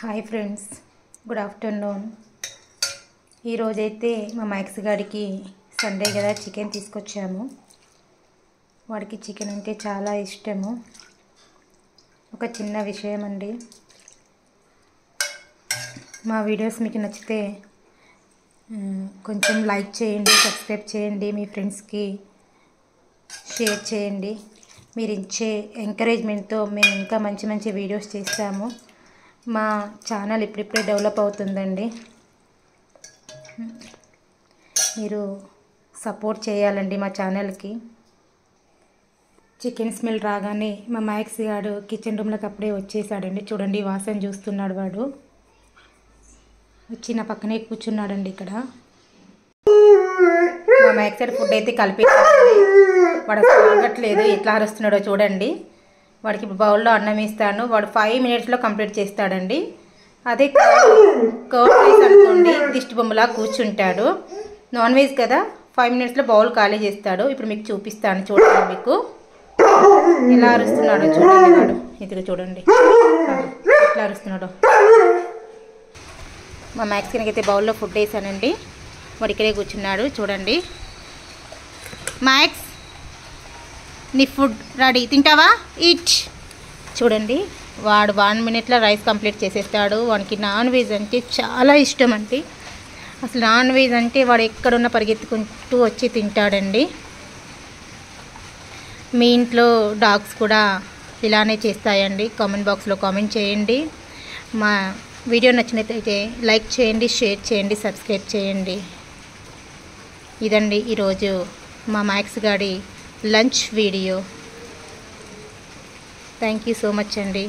Hi friends, good afternoon. ఈరోజైతే మా max గాడికి సండే కదా చికెన్ తీసుకొచ్చాము. వాడికి చికెన్ అంటే చాలా ఇష్టము. ఒక చిన్న విషయం అండి, మా వీడియోస్ మీకు నచ్చితే కొంచెం లైక్ చేయండి, సబ్స్క్రైబ్ చేయండి, మీ ఫ్రెండ్స్కి షేర్ చేయండి. మీరు ఇచ్చే ఎంకరేజ్మెంట్తో మేము ఇంకా మంచి మంచి వీడియోస్ చేస్తాము. మా ఛానల్ ఇప్పుడిప్పుడే డెవలప్ అవుతుందండి. మీరు సపోర్ట్ చేయాలండి మా ఛానల్కి. చికెన్ స్మెల్ రాగానే మా మ్యాక్స్ గాడు కిచెన్ రూమ్లోకి అప్పుడే వచ్చేసాడండి. చూడండి, వాసన చూస్తున్నాడు. వాడు వచ్చి నా పక్కనే కూర్చున్నాడండి. ఇక్కడ మా మ్యాక్స్ గారు ఫుడ్ అయితే కలిపి వాడు తాగట్లేదు. ఎట్లా అరుస్తున్నాడో చూడండి. వాడికి బౌల్లో అన్నం ఇస్తాను, వాడు 5 minutesలో కంప్లీట్ చేస్తాడండి. అదే కర్డ్ రైస్ అనుకోండి, దిష్టి బొమ్మలా కూర్చుంటాడు. నాన్ వెజ్ కదా, 5 minutesలో బౌల్ ఖాళీ చేస్తాడు. ఇప్పుడు మీకు చూపిస్తాను, చూడండి. మీకు ఎలా అరుస్తున్నాడో చూడండి. వాడు ఇదిగో చూడండి ఎట్లా అరుస్తున్నాడో. మా మ్యాక్స్ అయితే బౌల్లో ఫుడ్ వేసానండి. వాడు ఇక్కడే కూర్చున్నాడు. చూడండి, మ్యాక్స్ నీ ఫుడ్ రెడీ, తింటావా? ఈట్. చూడండి, వాడు 1 minute రైస్ కంప్లీట్ చేసేస్తాడు. వానికి నాన్ వెజ్ అంటే చాలా ఇష్టం అండి. అసలు నాన్ వెజ్ అంటే వాడు ఎక్కడున్న పరిగెత్తుకుంటూ వచ్చి తింటాడండి. మీ ఇంట్లో డాగ్స్ కూడా ఇలానే చేస్తాయండి? కామెంట్ బాక్స్లో కామెంట్ చేయండి. మా వీడియో నచ్చినట్లయితే లైక్ చేయండి, షేర్ చేయండి, సబ్స్క్రైబ్ చేయండి. ఇదండి ఈరోజు మా మ్యాక్స్ గాడి lunch video. Thank you so much అండి.